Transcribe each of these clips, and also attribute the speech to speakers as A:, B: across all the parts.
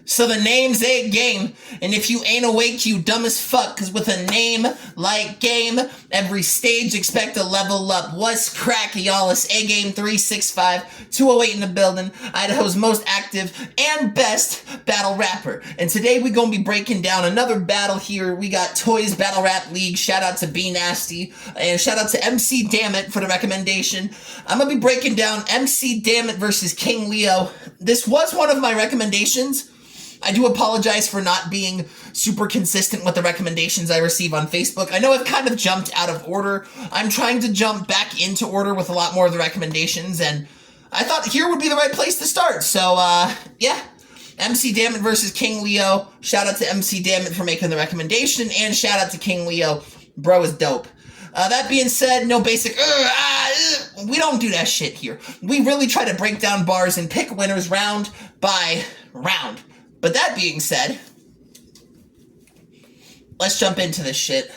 A: So the name's Agame, and if you ain't awake, you dumb as fuck, cause with a name like Game, every stage expect a level up. What's crack, y'all? It's Agame 365, 208 in the building, Idaho's most active and best battle rapper. And today we gonna be breaking down another battle here. We got Toys Battle Rap League, shout out to B Nasty, and shout out to MC Damnit for the recommendation. I'm gonna be breaking down MC Damnit versus King Leo. This was one of my recommendations. I do apologize for not being super consistent with the recommendations I receive on Facebook. I know I've kind of jumped out of order. I'm trying to jump back into order with a lot more of the recommendations, and I thought here would be the right place to start. So, yeah. MC Damnit versus King Leo. Shout out to MC Damnit for making the recommendation, and shout out to King Leo. Bro is dope. That being said, no basic, we don't do that shit here. We really try to break down bars and pick winners round by round. But that being said, let's jump into this shit.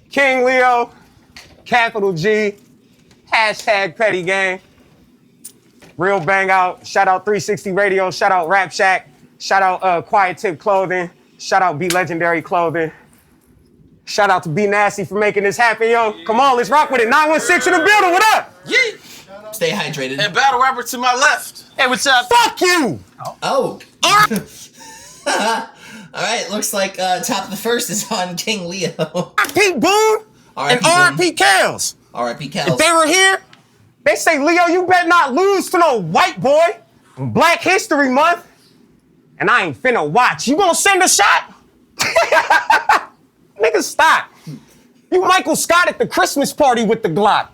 B: King Leo, capital G, hashtag petty gang. Real bang out. Shout out 360 Radio. Shout out Rap Shack. Shout out Quiet Tip Clothing. Shout out Be Legendary Clothing. Shout out to B Nasty for making this happen, yo. Come on, let's rock with it. 916 in the building. What up?
C: Yeah.
A: Stay hydrated.
C: And battle rapper to my left.
B: Hey, what's up? Fuck you!
A: Oh. All right, looks like top of the first is on King Leo.
B: R.I.P. Boone and R.I.P. Kels.
A: R.I.P. Kels.
B: If they were here, they say, Leo, you better not lose to no white boy on Black History Month. And I ain't finna watch. You gonna send a shot? Nigga, stop. You Michael Scott at the Christmas party with the Glock.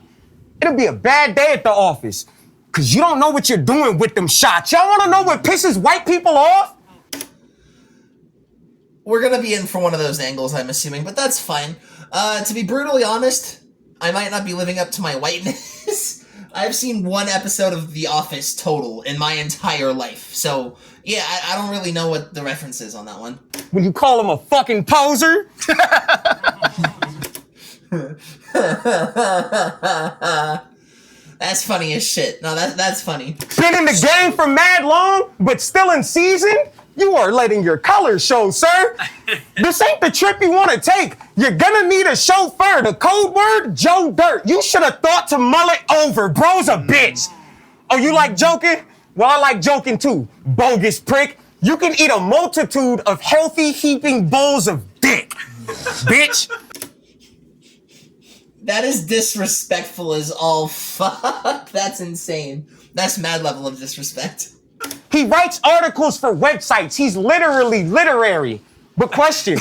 B: It'll be a bad day at the office, because you don't know what you're doing with them shots. Y'all want to know what pisses white people off?
A: We're going to be in for one of those angles, I'm assuming, but that's fine. To be brutally honest, I might not be living up to my whiteness. I've seen one episode of The Office total in my entire life. So, yeah, I don't really know what the reference is on that one.
B: When you call him a fucking poser?
A: That's funny as shit. No, that's funny.
B: Been in the game for mad long, but still in season? You are letting your colors show, sir. This ain't the trip you want to take. You're gonna need a chauffeur. The code word, Joe Dirt. You should have thought to mull it over. Bro's a bitch. Oh, you like joking? Well, I like joking too. Bogus prick. You can eat a multitude of healthy heaping bowls of dick. Bitch.
A: That is disrespectful as all fuck. That's insane. That's mad level of disrespect.
B: He writes articles for websites. He's literally literary. But question.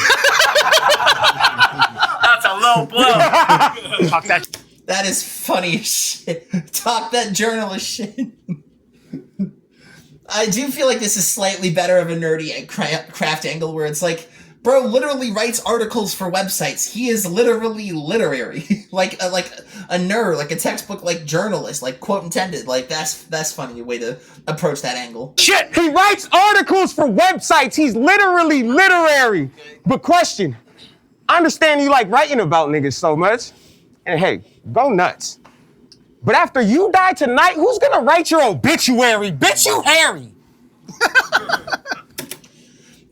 C: That's a low blow.
B: Fuck that.
A: That is funny as shit. Talk that journalist shit. I do feel like this is slightly better of a nerdy craft angle where it's like, bro literally writes articles for websites. He is literally literary. like a nerd, like a textbook, like journalist, like quote intended. Like that's funny way to approach that angle.
B: Shit, he writes articles for websites. He's literally literary. But question, I understand you like writing about niggas so much. And hey, go nuts. But after you die tonight, who's gonna write your obituary? Bitch, you hairy.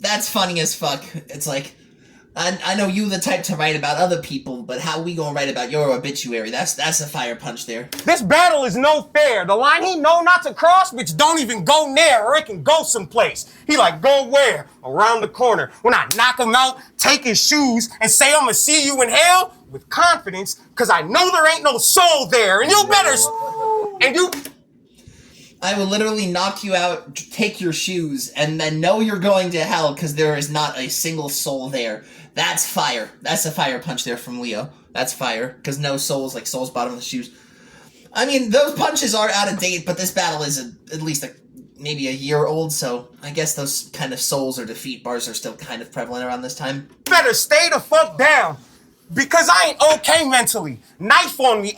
A: That's funny as fuck. It's like, I know you the type to write about other people, but how we gonna write about your obituary? That's a fire punch there.
B: This battle is no fair. The line he know not to cross, bitch, don't even go near, or it can go someplace. He like, go where? Around the corner. When I knock him out, take his shoes, and say I'ma see you in hell with confidence, cause I know there ain't no soul there, and you better, and you...
A: I will literally knock you out, take your shoes, and then know you're going to hell because there is not a single soul there. That's fire. That's a fire punch there from Leo. That's fire, because no souls, like souls bottom of the shoes. I mean, those punches are out of date, but this battle is at least maybe a year old, so I guess those kind of souls or defeat bars are still kind of prevalent around this time.
B: Better stay the fuck down. Because I ain't okay mentally. Knife on me,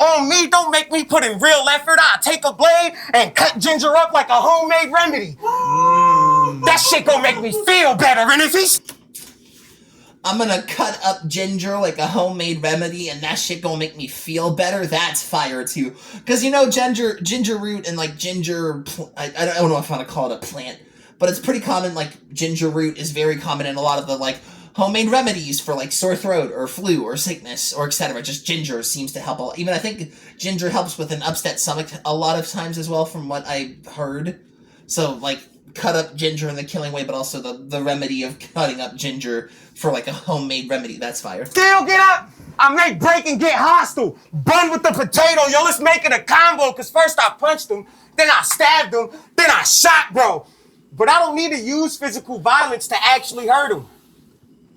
B: don't make me put in real effort. I'll take a blade and cut Ginger up like a homemade remedy. That shit gonna make me feel better, and if he's...
A: I'm gonna cut up ginger like a homemade remedy, and that shit gonna make me feel better. That's fire too. Cause you know ginger root and like ginger. I don't know if I want to call it a plant, but it's pretty common. Like ginger root is very common in a lot of the like homemade remedies for like sore throat or flu or sickness or etc. Just ginger seems to help a lot. Even I think ginger helps with an upset stomach a lot of times as well, from what I heard. So like cut up ginger in the killing way, but also the remedy of cutting up ginger for like a homemade remedy. That's fire.
B: Still get up. I make break and get hostile. Bun with the potato. Yo, let's make it a combo. Cause first I punched him, then I stabbed him, then I shot bro. But I don't need to use physical violence to actually hurt him.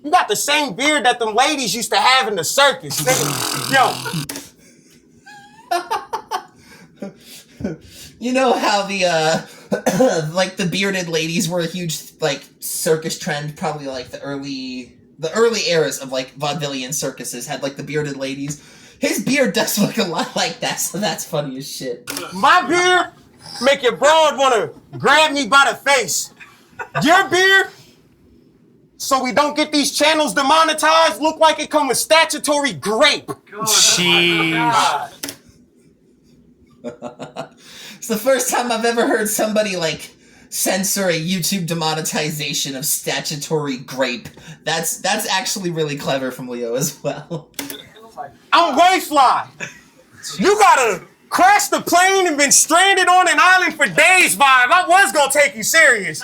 B: You got the same beard that them ladies used to have in the circus. Nigga.
A: Yo. You know how the like the bearded ladies were a huge like circus trend, probably like the early eras of like vaudevillian circuses had like the bearded ladies. His beard does look a lot like that, so that's funny as shit.
B: My beard make your broad wanna grab me by the face. Your beard, so we don't get these channels demonetized, look like it come with statutory grape.
D: Jeez.
A: It's the first time I've ever heard somebody like censor a YouTube demonetization of statutory grape. That's actually really clever from Leo as well.
B: I'm Wayfly. You gotta crash the plane and been stranded on an island for days vibe. I was gonna take you serious.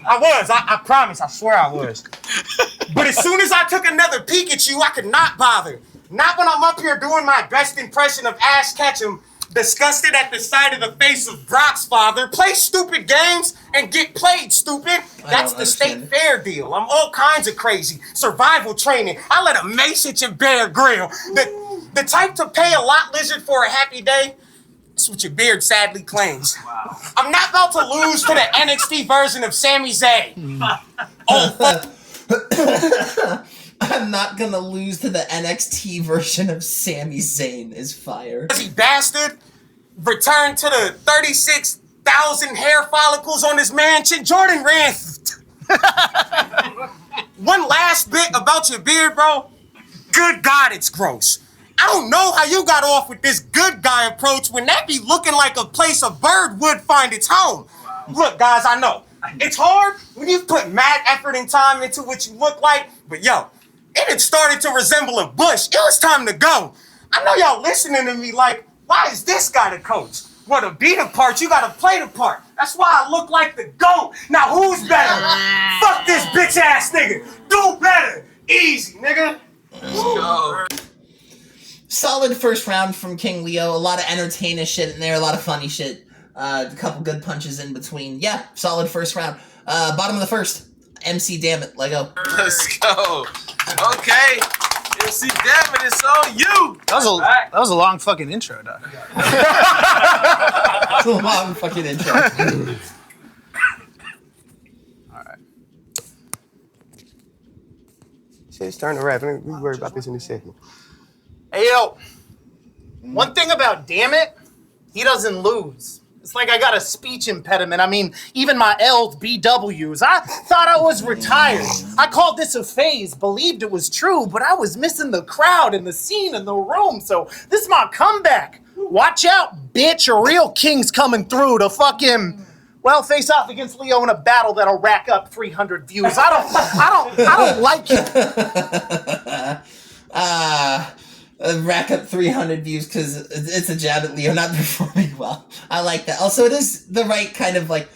B: I promise, I swear I was. But as soon as I took another peek at you, I could not bother. Not when I'm up here doing my best impression of Ash Ketchum, disgusted at the sight of the face of Brock's father. Play stupid games and get played, stupid. That's the state fair deal. I'm all kinds of crazy. Survival training. I let a Masich and Bear Grill. The type to pay a lot lizard for a happy day. That's what your beard sadly claims. Wow. I'm not about to lose to the NXT version of Sami Zayn.
A: I'm not gonna lose to the NXT version of Sami Zayn is fire.
B: He bastard returned to the 36,000 hair follicles on his mansion. Jordan ran. One last bit about your beard, bro. Good God, it's gross. I don't know how you got off with this good guy approach when that be looking like a place a bird would find its home. Wow. Look, guys, I know. It's hard when you put mad effort and time into what you look like, but yo, it had started to resemble a bush. It was time to go. I know y'all listening to me like, why is this guy the coach? Well, to be the part, you gotta play the part. That's why I look like the GOAT. Now who's better? Fuck this bitch ass nigga. Do better. Easy, nigga.
C: Let's go.
A: Solid first round from King Leo. A lot of entertaining shit in there, a lot of funny shit. A couple good punches in between. Yeah, solid first round. Bottom of the first. MC Damnit, Lego.
C: Let's go. Okay. MC Damnit, it's on you.
D: That was a long fucking intro, dog.
A: It's a long fucking intro.
D: Alright.
B: Shit's starting to rap. We worry about this in a second.
E: Hey, yo. One thing about Damnit, he doesn't lose. It's like I got a speech impediment. I mean, even my L's, BWs. I thought I was retired. I called this a phase, believed it was true, but I was missing the crowd and the scene in the room. So this is my comeback. Watch out, bitch. A real king's coming through to fucking, well, face off against Leo in a battle that'll rack up 300 views. I don't like it.
A: Rack up 300 views because it's a jab at Leo not performing well. I like that. Also, it is the right kind of like,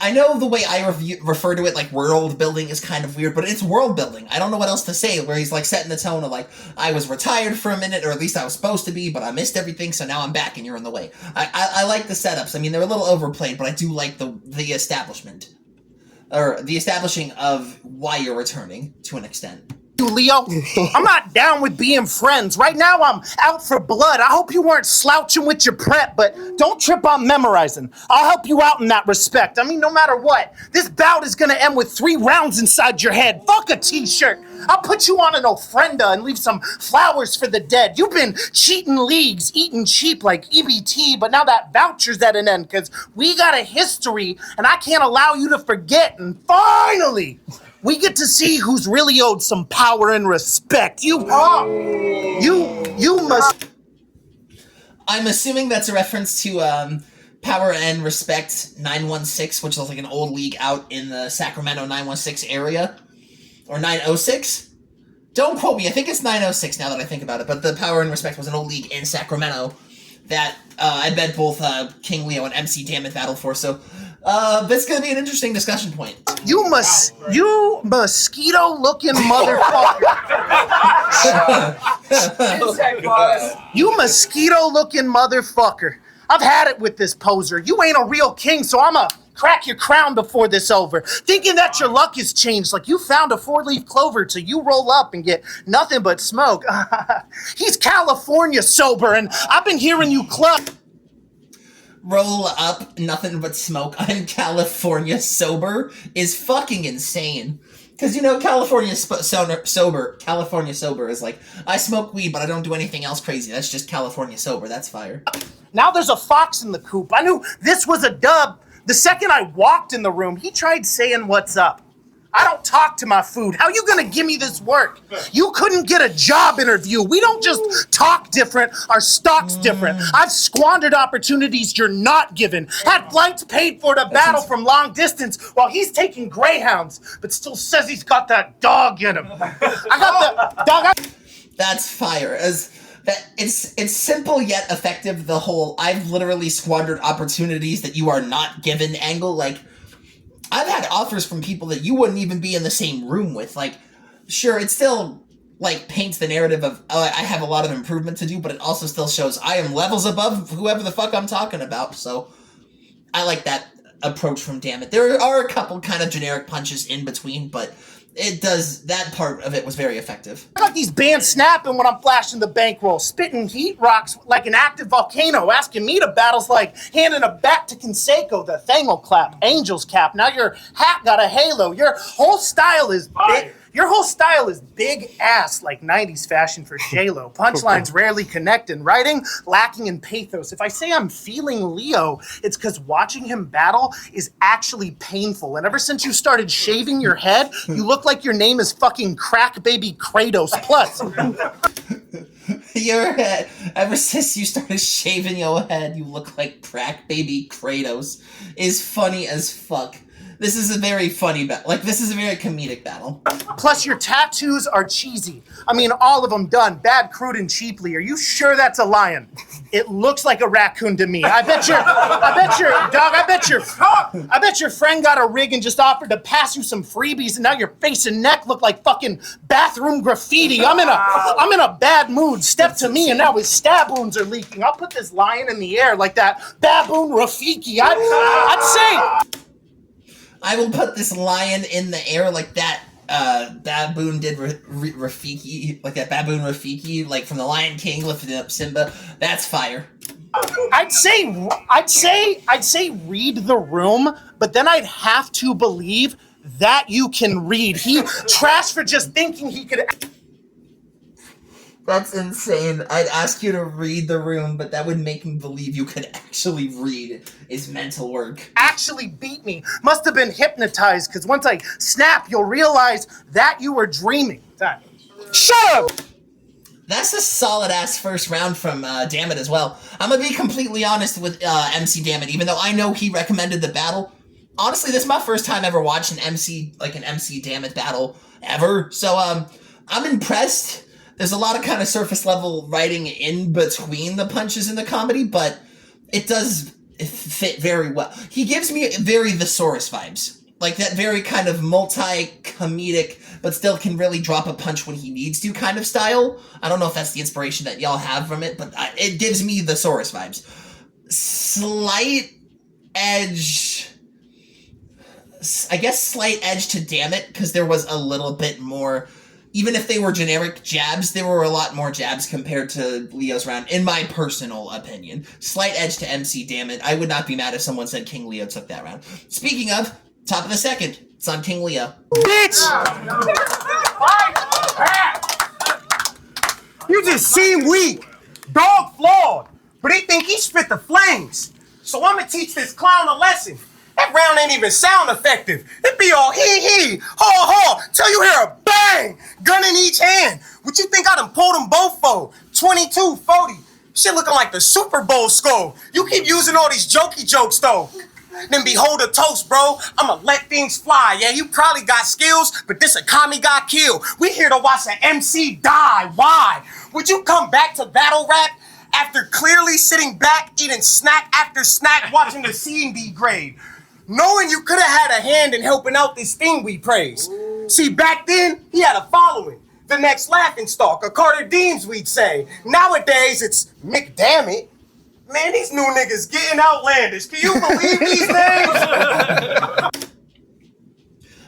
A: I know the way I refer to it, like world building is kind of weird, but it's world building. I don't know what else to say, where he's like setting the tone of like, I was retired for a minute, or at least I was supposed to be, but I missed everything, so now I'm back and you're in the way. I like the setups. I mean, they're a little overplayed, but I do like the establishment. Or the establishing of why you're returning, to an extent.
E: Leo, I'm not down with being friends. Right now, I'm out for blood. I hope you weren't slouching with your prep, but don't trip on memorizing. I'll help you out in that respect. I mean, no matter what, this bout is gonna end with 3 rounds inside your head. Fuck a t-shirt. I'll put you on an ofrenda and leave some flowers for the dead. You've been cheating leagues, eating cheap like EBT, but now that voucher's at an end, because we got a history, and I can't allow you to forget. And finally, we get to see who's really owed some power and respect. You must.
A: I'm assuming that's a reference to Power and Respect 916, which is like an old league out in the Sacramento 916 area. Or 906? Don't quote me, I think it's 906 now that I think about it, but the Power and Respect was an old league in Sacramento that I bet both King Leo and MC Damnit battled for, so that's gonna be an interesting discussion point.
E: You mosquito-looking motherfucker. You mosquito-looking motherfucker. I've had it with this poser. You ain't a real king, so I'ma crack your crown before this over. Thinking that your luck has changed, like you found a 4-leaf clover till you roll up and get nothing but smoke. He's California sober, and I've been hearing you club.
A: Roll up, nothing but smoke. I'm California sober is fucking insane. Because, you know, California sober is like, I smoke weed, but I don't do anything else crazy. That's just California sober. That's fire.
E: Now there's a fox in the coop. I knew this was a dub. The second I walked in the room, he tried saying, "What's up?" I don't talk to my food. How you gonna give me this work? You couldn't get a job interview. We don't just talk different, our stock's different. I've squandered opportunities you're not given. Had flights paid for to battle from long distance while he's taking Greyhounds, but still says he's got that dog in him. I got the dog.
A: That's fire. It's simple yet effective, the whole I've literally squandered opportunities that you are not given angle. Like, I've had offers from people that you wouldn't even be in the same room with. Like, sure, it still, like, paints the narrative of, oh, I have a lot of improvement to do, but it also still shows I am levels above whoever the fuck I'm talking about. So, I like that approach from Damnit. There are a couple kind of generic punches in between, but that part of it was very effective.
E: I got these bands snapping when I'm flashing the bankroll, spitting heat rocks like an active volcano, asking me to battles like handing a bat to Conseco, the Thangle clap, Angel's cap. Now your hat got a halo. Your whole style is big. Your whole style is big ass, like 90s fashion for J-Lo. Punchlines rarely connect in writing, lacking in pathos. If I say I'm feeling Leo, it's because watching him battle is actually painful. And ever since you started shaving your head, you look like your name is fucking Crack Baby Kratos. Plus,
A: your head, ever since you started shaving your head, you look like Crack Baby Kratos, is funny as fuck. This is a very funny battle. Like, this is a very comedic battle.
E: Plus, your tattoos are cheesy. I mean, all of them done, bad, crude, and cheaply. Are you sure that's a lion? It looks like a raccoon to me. I bet your friend got a rig and just offered to pass you some freebies, and now your face and neck look like fucking bathroom graffiti. I'm in a bad mood. Step to me, and now his stab wounds are leaking. I'll put this lion in the air like that baboon Rafiki. I'd say.
A: I will put this lion in the air like that baboon did Rafiki, like that baboon Rafiki, like from the Lion King lifting up Simba. That's fire.
E: I'd say read the room, but then I'd have to believe that you can read. He trashed for just thinking he could.
A: That's insane. I'd ask you to read the room, but that would make me believe you could actually read is mental work.
E: Actually beat me. Must have been hypnotized, because once I snap, you'll realize that you were dreaming. Shut up!
A: That's a solid-ass first round from Damnit as well. I'm gonna be completely honest with MC Damnit, even though I know he recommended the battle. Honestly, this is my first time ever watching an MC Damnit battle ever, so I'm impressed. There's a lot of kind of surface level writing in between the punches in the comedy, but it does fit very well. He gives me very Thesaurus vibes. Like that very kind of multi-comedic, but still can really drop a punch when he needs to kind of style. I don't know if that's the inspiration that y'all have from it, but it gives me Thesaurus vibes. Slight edge to Damnit, because there was a little bit more. Even if they were generic jabs, there were a lot more jabs compared to Leo's round, in my personal opinion. Slight edge to MC, Damnit. I would not be mad if someone said King Leo took that round. Speaking of, top of the second, it's on King Leo.
B: Bitch! You just seem weak. Dog flawed. But they think he spit the flames. So I'm gonna teach this clown a lesson. That round ain't even sound effective. It be all hee, haw, haw, till you hear a bang, gun in each hand. What you think I done pulled them both for? 22, 40. Shit looking like the Super Bowl score. You keep using all these jokey jokes though. Then behold a toast, bro. I'ma let things fly. Yeah, you probably got skills, but this Agame got killed. We here to watch an MC die. Why? Would you come back to battle rap after clearly sitting back, eating snack after snack, watching the scene degrade? Knowing you could have had a hand in helping out this thing we praise. See, back then, he had a following. The next laughing stock, a Carter Deems, we'd say. Nowadays, it's McDamnit. Man, these new niggas getting outlandish. Can you believe these names?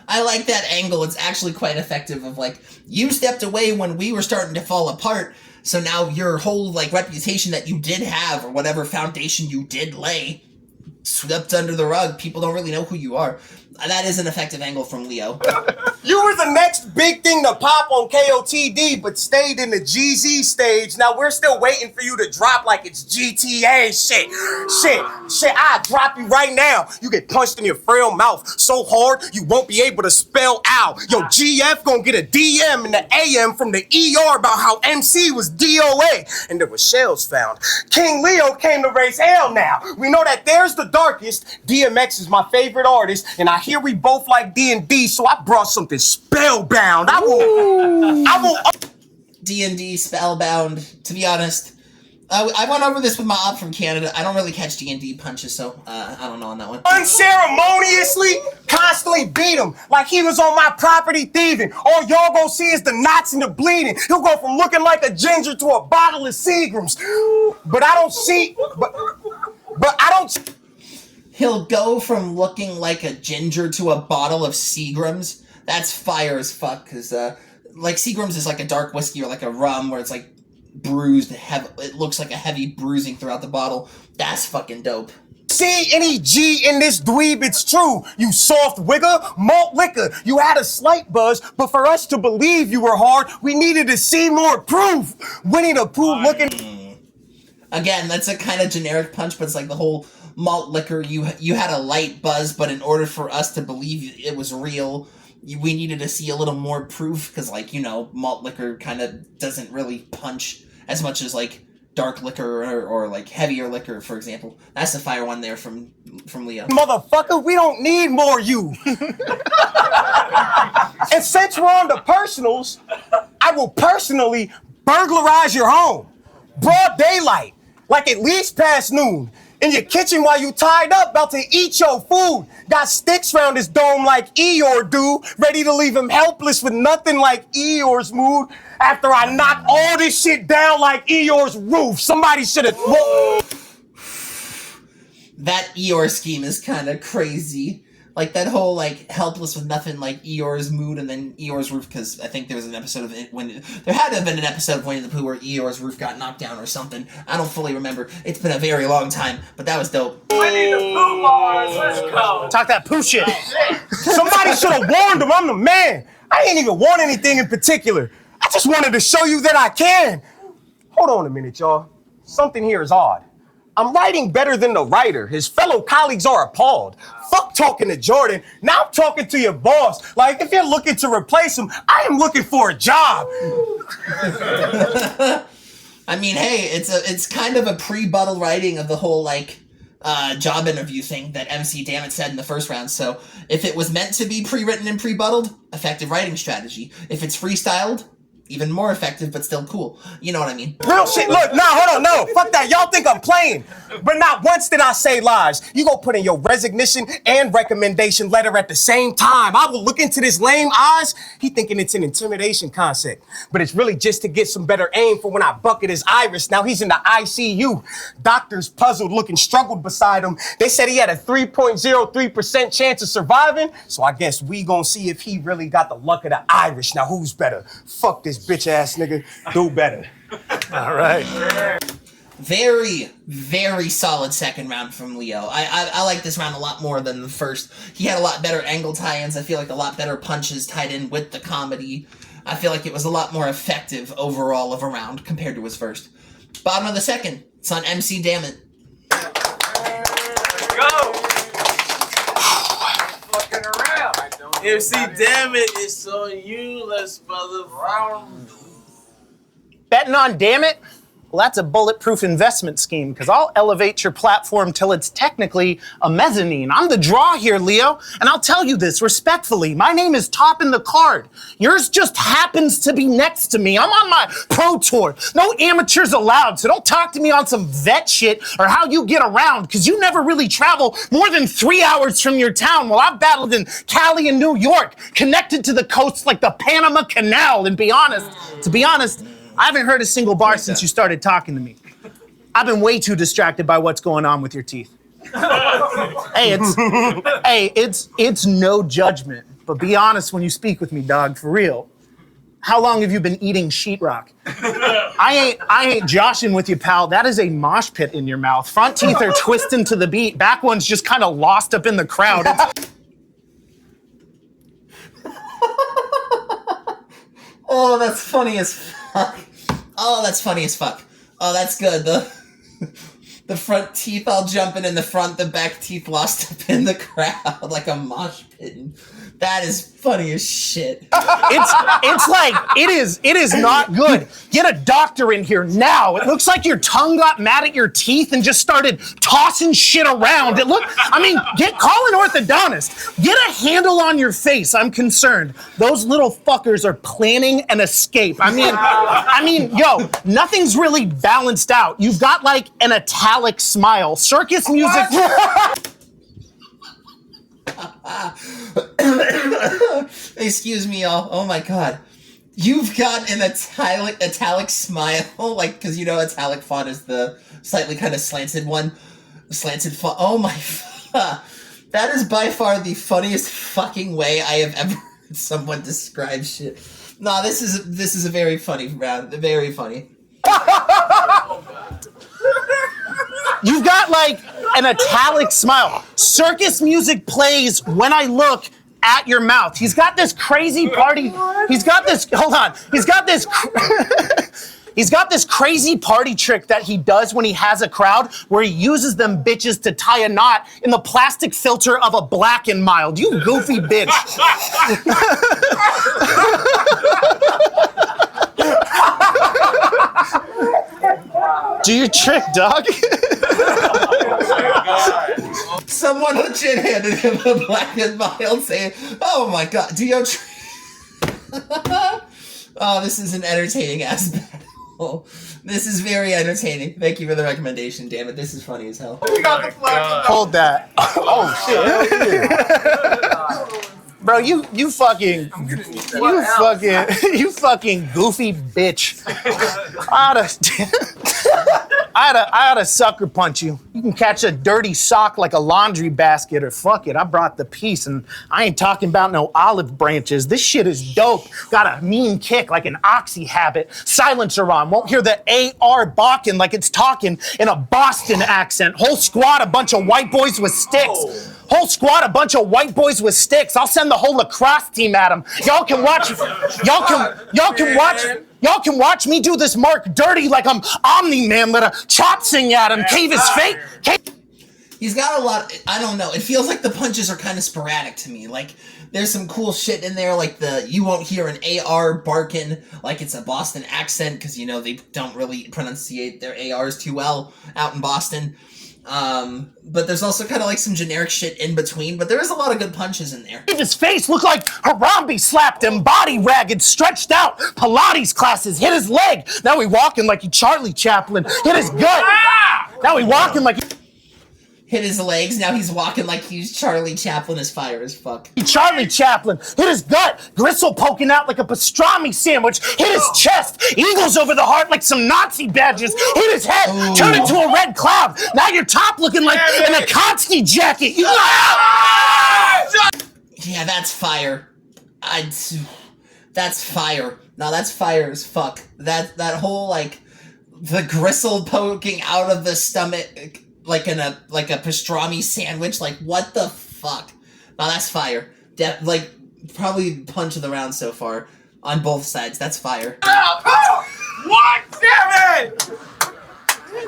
A: I like that angle. It's actually quite effective of like, you stepped away when we were starting to fall apart, so now your whole like reputation that you did have or whatever foundation you did lay swept under the rug. People don't really know who you are. That is an effective angle from Leo.
B: You were the next big thing to pop on KOTD, but stayed in the GZ stage. Now we're still waiting for you to drop like it's GTA shit. I drop you right now. You get punched in your frail mouth so hard you won't be able to spell out. Yo, GF gonna get a DM in the AM from the ER about how MC was DOA and there were shells found. King Leo came to raise hell now. We know that there's the darkest. DMX is my favorite artist, and I hear we both like D&D, so I brought something spellbound. I will.
A: D&D Spellbound. To be honest, I went over this with my op from Canada. I don't really catch D&D punches, so I don't know on that one.
B: Unceremoniously, constantly beat him like he was on my property thieving. All y'all gonna see is the knots and the bleeding. He'll go from looking like a ginger to a bottle of Seagrams. But I don't see. But I don't.
A: He'll go from looking like a ginger to a bottle of Seagrams. That's fire as fuck, because, like, Seagrams is like a dark whiskey or like a rum where it's, like, bruised. It looks like a heavy bruising throughout the bottle. That's fucking dope.
B: See any G in this dweeb, it's true. You soft wigger, malt liquor. You had a slight buzz, but for us to believe you were hard, we needed to see more proof. Winnie the Pooh looking...
A: Again, that's a kind of generic punch, but it's like the whole... malt liquor, you had a light buzz, but in order for us to believe it was real, we needed to see a little more proof, because, like, you know, malt liquor kind of doesn't really punch as much as, like, dark liquor or like, heavier liquor, for example. That's the fire one there from Leo.
B: Motherfucker, we don't need more you. And since we're on the personals, I will personally burglarize your home. Broad daylight, like at least past noon. In your kitchen while you tied up, about to eat your food. Got sticks round his dome like Eeyore do, ready to leave him helpless with nothing like Eeyore's mood. After I knock all this shit down like Eeyore's roof, somebody should have...
A: That Eeyore scheme is kind of crazy. Like, that whole, like, helpless with nothing like Eeyore's mood and then Eeyore's roof, because I think there was an episode of it when... There had to have been an episode of Winnie the Pooh where Eeyore's roof got knocked down or something. I don't fully remember. It's been a very long time, but that was dope.
C: Winnie the Pooh bars, let's go.
E: Talk that poo shit.
B: Somebody should have warned him. I'm the man. I ain't even want anything in particular. I just wanted to show you that I can. Hold on a minute, y'all. Something here is odd. I'm writing better than the writer. His fellow colleagues are appalled. Fuck talking to Jordan. Now I'm talking to your boss. Like, if you're looking to replace him, I am looking for a job.
A: I mean, hey, it's kind of a pre-buttal writing of the whole, like, job interview thing that MC Damnit said in the first round. So if it was meant to be pre-written and pre-buttled, effective writing strategy. If it's freestyled, even more effective, but still cool. You know what I mean?
B: Real shit. Look, nah, hold on, no. Fuck that. Y'all think I'm playing. But not once did I say lies. You go put in your resignation and recommendation letter at the same time. I will look into this lame eyes. He thinking it's an intimidation concept. But it's really just to get some better aim for when I bucket his iris. Now he's in the ICU. Doctors puzzled, looking struggled beside him. They said he had a 3.03% chance of surviving. So I guess we gonna see if he really got the luck of the Irish. Now who's better? Fuck this bitch ass nigga. Do better.
D: All right.
A: Very, very solid second round from Leo. I like this round a lot more than the first. He had a lot better angle tie-ins. I feel like a lot better punches tied in with the comedy. I feel like it was a lot more effective overall of a round compared to his first. Bottom of the second. It's on MC Damnit.
C: Go. MC Damnit, it's on you. Let's round.
E: Betting on Damnit? Well, that's a bulletproof investment scheme, because I'll elevate your platform till it's technically a mezzanine. I'm the draw here, Leo, and I'll tell you this respectfully. My name is top in the card. Yours just happens to be next to me. I'm on my pro tour. No amateurs allowed, so don't talk to me on some vet shit or how you get around, because you never really travel more than 3 hours from your town, while I've battled in Cali and New York, connected to the coast like the Panama Canal. And to be honest, I haven't heard a single bar since you started talking to me. I've been way too distracted by what's going on with your teeth. It's no judgment, but be honest when you speak with me, dog, for real. How long have you been eating sheetrock? I ain't joshing with you, pal. That is a mosh pit in your mouth. Front teeth are twisting to the beat. Back one's just kind of lost up in the crowd.
A: Oh, that's funny as fuck. Oh, that's funny as fuck. Oh, that's good. The front teeth all jumping in the front, the back teeth lost up in the crowd like a mosh pit. That is funny as shit.
E: It's like, it is not good. Get a doctor in here now. It looks like your tongue got mad at your teeth and just started tossing shit around. Call an orthodontist. Get a handle on your face. I'm concerned. Those little fuckers are planning an escape. I mean, yo, nothing's really balanced out. You've got like an italic smile. Circus music.
A: Excuse me, y'all. Oh my god. You've got an italic smile, like, because you know italic font is the slightly kind of slanted one. Slanted font. Oh my. That is by far the funniest fucking way I have ever heard someone describe shit. Nah, this is a very funny round. Very funny.
E: You've got like an italic smile. Circus music plays when I look at your mouth. He's got this crazy party. He's got this crazy party trick that he does when he has a crowd where he uses them bitches to tie a knot in the plastic filter of a Black and Mild. You goofy bitch. Do your trick, dog.
A: Someone legit handed him a Black and Mild saying, oh my god, do your trick. Oh, this is an entertaining ass battle. This is very entertaining. Thank you for the recommendation, damn it. This is funny as hell.
E: Hold that. Oh shit. Bro, you fucking goofy bitch. I oughta sucker punch you. You can catch a dirty sock like a laundry basket, or fuck it, I brought the piece, and I ain't talking about no olive branches. This shit is dope. Got a mean kick like an oxy habit. Silencer on, won't hear the AR barking like it's talking in a Boston accent. Whole squad a bunch of white boys with sticks. Whole squad, a bunch of white boys with sticks. I'll send the whole lacrosse team at him. Y'all can watch me do this mark dirty like I'm Omni-Man. Let a chop sing at him. Cave his fate.
A: He's got a lot. I don't know. It feels like the punches are kind of sporadic to me. Like there's some cool shit in there, like you won't hear an AR barking like it's a Boston accent, because you know they don't really pronunciate their ARs too well out in Boston. But there's also kind of like some generic shit in between, but there is a lot of good punches in there.
E: His face looked like Harambe slapped him, body ragged, stretched out. Pilates classes, hit his leg. Now he walking like he Charlie Chaplin. Hit his gut. Now he walking like
A: Hit his legs, now he's walking like he's Charlie Chaplin as fire as fuck.
E: Charlie Chaplin. Hit his gut. Gristle poking out like a pastrami sandwich. Hit his chest. Eagles over the heart like some Nazi badges. Hit his head.
A: Ooh.
E: Turn into a red cloud. Now your top looking like an Akatsuki jacket.
A: Yeah, that's fire. That's fire. Now that's fire as fuck. That whole like the gristle poking out of the stomach like a pastrami sandwich. Like what the fuck? Now that's fire. Like probably punch of the round so far on both sides. That's fire.
C: What? Damn it!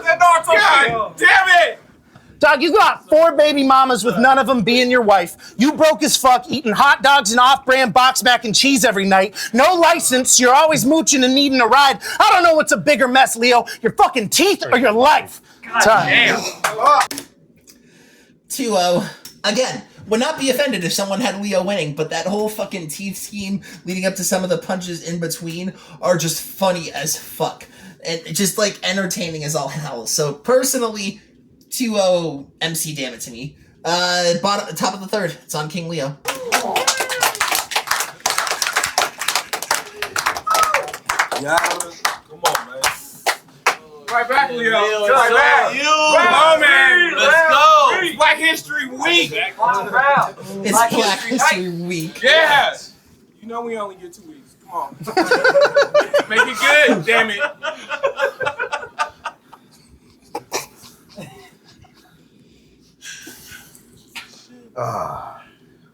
C: God damn it!
E: Dog, you got 4 baby mamas with none of them being your wife. You broke as fuck, eating hot dogs and off-brand box mac and cheese every night. No license, you're always mooching and needing a ride. I don't know what's a bigger mess, Leo, your fucking teeth or your life.
C: Damn.
A: 2-0. Again, would not be offended if someone had Leo winning, but that whole fucking teeth scheme leading up to some of the punches in between are just funny as fuck. And just like entertaining as all hell. So personally, 2-0 MC Damn It to me. Top of the third. It's on King Leo.
C: Yeah. Come on, man. Right back, Leo. Right back. Come on, man. Let's go. It's Black History Week.
A: It's Black History Week.
C: Yeah. You know we only get 2 weeks. Come on. Make it good, damn it.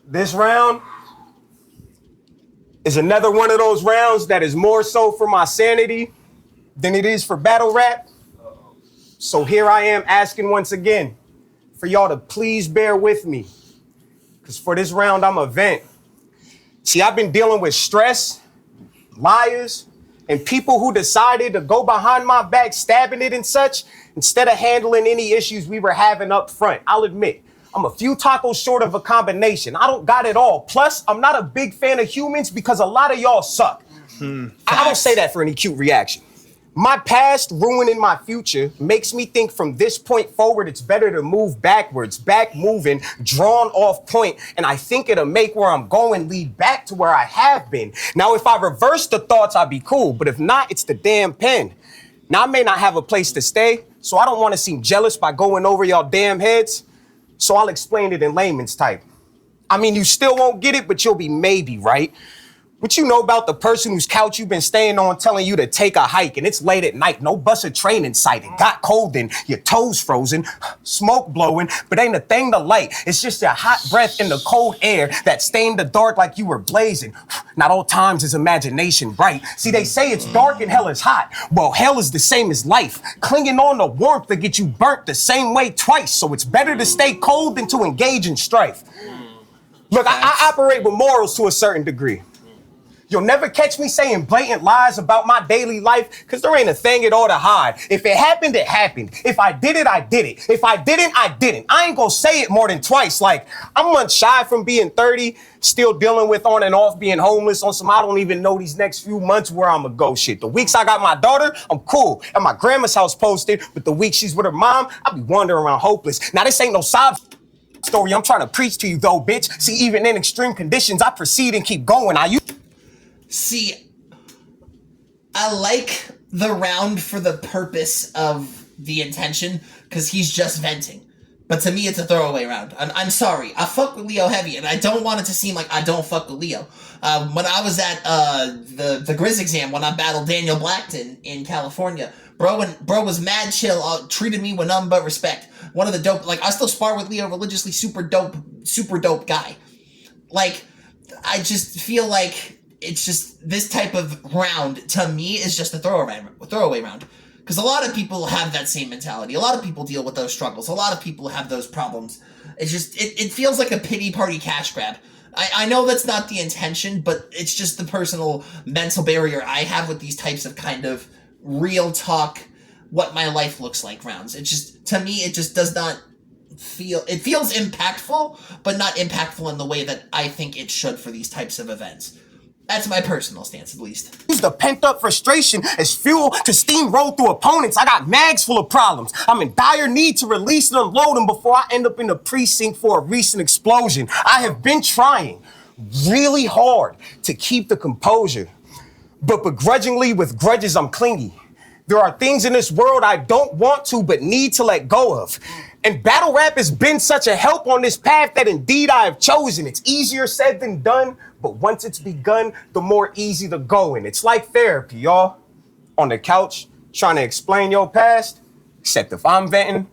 B: This round is another one of those rounds that is more so for my sanity than it is for battle rap. So here I am asking once again for y'all to please bear with me. Because for this round, I'm a vent. See, I've been dealing with stress, liars, and people who decided to go behind my back, stabbing it and such, instead of handling any issues we were having up front. I'll admit, I'm a few tacos short of a combination. I don't got it all. Plus, I'm not a big fan of humans because a lot of y'all suck. I don't say that for any cute reaction. My past ruining my future makes me think from this point forward, it's better to move backwards, back moving, drawn off point, and I think it'll make where I'm going lead back to where I have been. Now, if I reverse the thoughts, I'd be cool, but if not, it's the damn pen. Now, I may not have a place to stay, so I don't want to seem jealous by going over y'all damn heads, so I'll explain it in layman's type. I mean, you still won't get it, but you'll be maybe, right? What you know about the person whose couch you've been staying on telling you to take a hike and it's late at night, no bus or train in sight, it got cold and your toes frozen, smoke blowing, but ain't a thing to light. It's just your hot breath in the cold air that stained the dark like you were blazing. Not all times is imagination bright. See, they say it's dark and hell is hot. Well, hell is the same as life, clinging on to warmth that gets you burnt the same way twice. So it's better to stay cold than to engage in strife. Look, I operate with morals to a certain degree. You'll never catch me saying blatant lies about my daily life, because there ain't a thing at all to hide. If it happened, it happened. If I did it, I did it. If I didn't, I didn't. I ain't gonna say it more than twice. Like, I'm months shy from being 30, still dealing with on and off being homeless on some I don't even know these next few months where I'ma go shit. The weeks I got my daughter, I'm cool. At my grandma's house posted, but the week she's with her mom, I be wandering around hopeless. Now, this ain't no sob story I'm trying to preach to you though, bitch. See, even in extreme conditions, I proceed and keep going.
A: See, I like the round for the purpose of the intention, because he's just venting. But to me, it's a throwaway round. I'm sorry. I fuck with Leo heavy, and I don't want it to seem like I don't fuck with Leo. When I was at the Grizz exam, when I battled Daniel Blackton in California, bro was mad chill, treated me with none but respect. One of the dope, like, I still spar with Leo religiously, super dope guy. Like, I just feel like it's just this type of round, to me, is just a throwaway round. Because a lot of people have that same mentality. A lot of people deal with those struggles. A lot of people have those problems. It's just, it feels like a pity party cash grab. I know that's not the intention, but it's just the personal mental barrier I have with these types of kind of real talk, what my life looks like rounds. It just, to me, it just does not feel, it feels impactful, but not impactful in the way that I think it should for these types of events. That's my personal stance, at least.
B: Use the pent-up frustration as fuel to steamroll through opponents. I got mags full of problems. I'm in dire need to release and unload them before I end up in the precinct for a recent explosion. I have been trying really hard to keep the composure, but begrudgingly with grudges I'm clingy. There are things in this world I don't want to but need to let go of. And battle rap has been such a help on this path that indeed I have chosen. It's easier said than done, but once it's begun, the more easy to go in. It's like therapy, y'all. On the couch, trying to explain your past, except if I'm venting,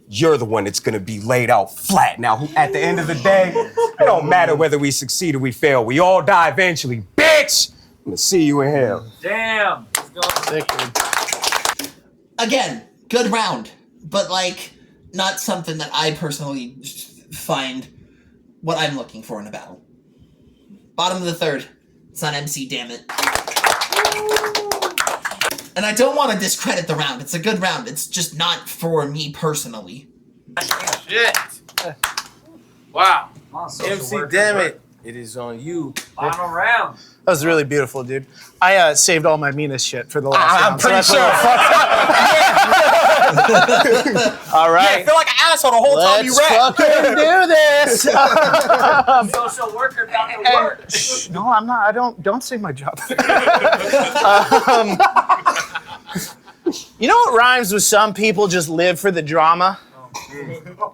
B: you're the one that's gonna be laid out flat. Now, at the end of the day, it don't matter whether we succeed or we fail. We all die eventually, bitch! I'm gonna see you in hell.
C: Damn. Let's go.
A: Again, good round, but like, not something that I personally find what I'm looking for in a battle. Bottom of the third. It's on MC, damn it. And I don't want to discredit the round. It's a good round. It's just not for me personally.
C: Shit. Wow.
F: MC, damn it. It is on you.
C: Final round.
E: That was really beautiful, dude. I saved all my meanest shit for the last round.
B: I'm pretty sure.
E: All right.
B: I feel like an asshole the whole time you
E: Let's
B: rap.
E: fucking do this.
C: Social worker down to work.
E: No, I'm not. I don't say my job. You know what rhymes with some people just live for the drama?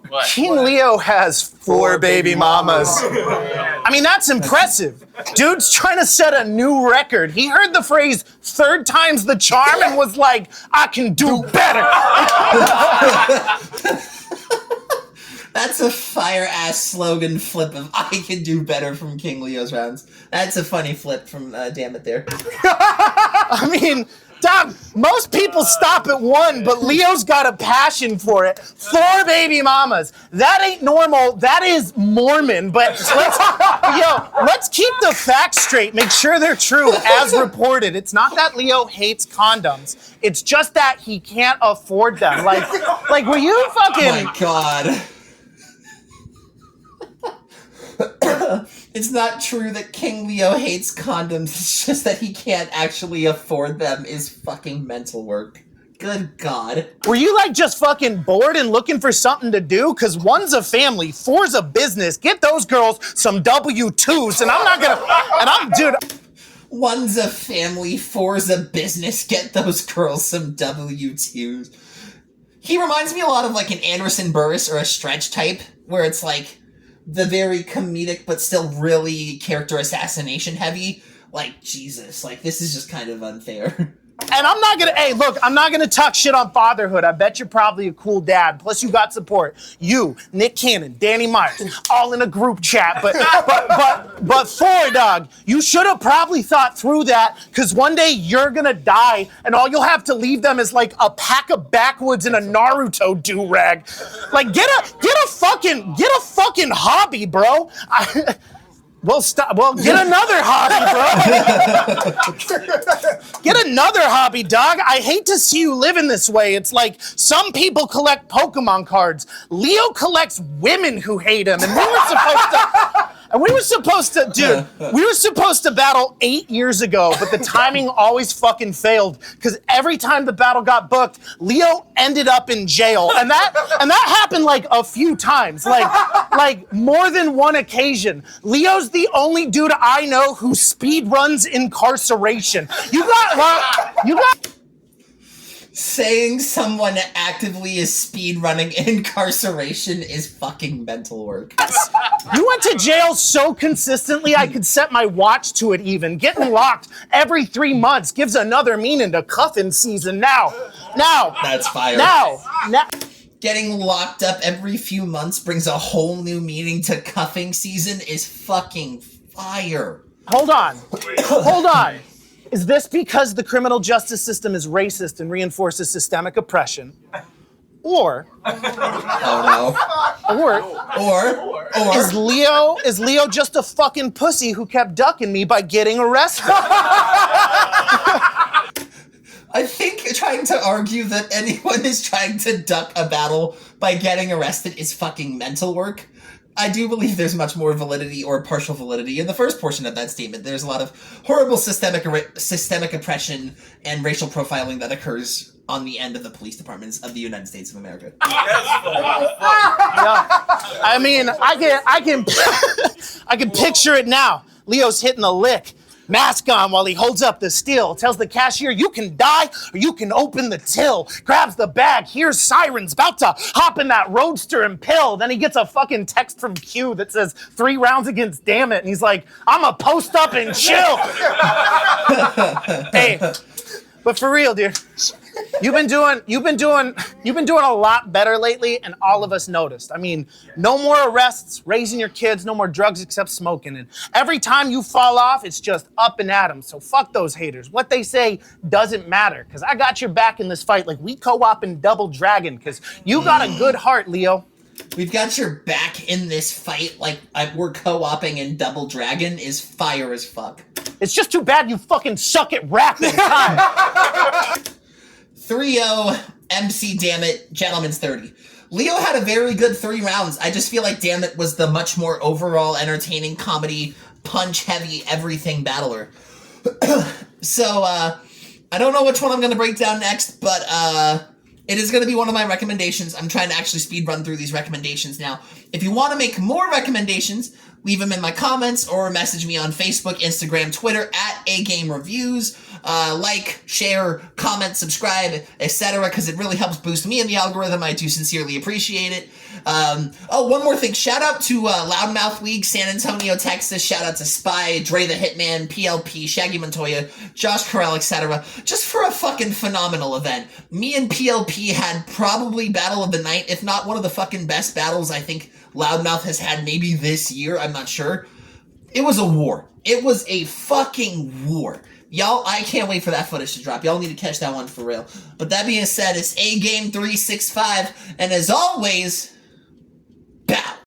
C: What?
E: King Leo has 4 baby mamas. I mean, that's impressive. Dude's trying to set a new record. He heard the phrase 3rd time's the charm and was like, I can do better.
A: That's a fire-ass slogan flip of I can do better from King Leo's rounds. That's a funny flip from Damnit there.
E: I mean, Dog, most people stop at 1, but Leo's got a passion for it. 4 baby mamas. That ain't normal. That is Mormon. But let's keep the facts straight. Make sure they're true as reported. It's not that Leo hates condoms. It's just that he can't afford them. Like were you fucking...
A: Oh my god. It's not true that King Leo hates condoms, it's just that he can't actually afford them is fucking mental work. Good god.
E: Were you like just fucking bored and looking for something to do? Cause 1's a family, 4's a business. Get those girls some W-2s and I'm not gonna, dude.
A: 1's a family, 4's a business. Get those girls some W-2s. He reminds me a lot of like an Anderson Burris or a Stretch type, where it's like, the very comedic but still really character assassination heavy. Like, Jesus, like, this is just kind of unfair.
E: And I'm not gonna talk shit on fatherhood. I bet you're probably a cool dad. Plus you got support. You, Nick Cannon, Danny Myers, all in a group chat. But 4, dog, you should have probably thought through that, because one day you're gonna die and all you'll have to leave them is like a pack of backwoods and a Naruto do-rag. Like get a fucking hobby, bro. Well, get another hobby, bro. Get another hobby, dog. I hate to see you living this way. It's like some people collect Pokemon cards. Leo collects women who hate him, and we were supposed to battle 8 years ago, but the timing always fucking failed because every time the battle got booked, Leo ended up in jail, and that happened like a few times, like more than one occasion. Leo's the only dude I know who speed runs incarceration. You got.
A: Saying someone actively is speedrunning incarceration is fucking mental work.
E: You went to jail so consistently I could set my watch to it even. Getting locked every 3 months gives another meaning to cuffing season now.
A: That's fire.
E: Now.
A: Getting locked up every few months brings a whole new meaning to cuffing season is fucking fire.
E: Hold on. Is this because the criminal justice system is racist and reinforces systemic oppression? Or is Leo just a fucking pussy who kept ducking me by getting arrested?
A: I think trying to argue that anyone is trying to duck a battle by getting arrested is fucking mental work. I do believe there's much more validity or partial validity in the first portion of that statement. There's a lot of horrible systemic oppression and racial profiling that occurs on the end of the police departments of the United States of America.
E: I mean, I can picture it now. Leo's hitting the lick. Mask on while he holds up the steel. Tells the cashier, you can die or you can open the till. Grabs the bag, hears sirens, about to hop in that roadster and pill. Then he gets a fucking text from Q that says 3 rounds against Damnit. And he's like, I'ma post up and chill. Hey, but for real, dude. You've been doing a lot better lately, and all of us noticed. I mean, no more arrests, raising your kids, no more drugs except smoking. And every time you fall off, it's just up and at 'em. So fuck those haters. What they say doesn't matter, because I got your back in this fight like we co-op in Double Dragon, because you got a good heart, Leo.
A: We've got your back in this fight like we're co-oping in Double Dragon is fire as fuck.
E: It's just too bad you fucking suck at rap all the time.
A: 3-0, MC Damnit, Gentleman's 30. Leo had a very good 3 rounds. I just feel like Damnit was the much more overall entertaining comedy, punch-heavy, everything battler. So, I don't know which one I'm going to break down next, but it is going to be one of my recommendations. I'm trying to actually speed run through these recommendations now. If you want to make more recommendations, leave them in my comments or message me on Facebook, Instagram, Twitter at Agame Reviews. Like, share, comment, subscribe, etc. because it really helps boost me in the algorithm. I do sincerely appreciate it. Oh, one more thing. Shout out to Loudmouth League, San Antonio, Texas. Shout out to Spy, Dre the Hitman, PLP, Shaggy Montoya, Josh Carell, etc. Just for a fucking phenomenal event. Me and PLP had probably battle of the night, if not one of the fucking best battles I think Loudmouth has had maybe this year. I'm not sure. It was a war. It was a fucking war. Y'all, I can't wait for that footage to drop. Y'all need to catch that one for real. But that being said, it's Agame 365, and as always,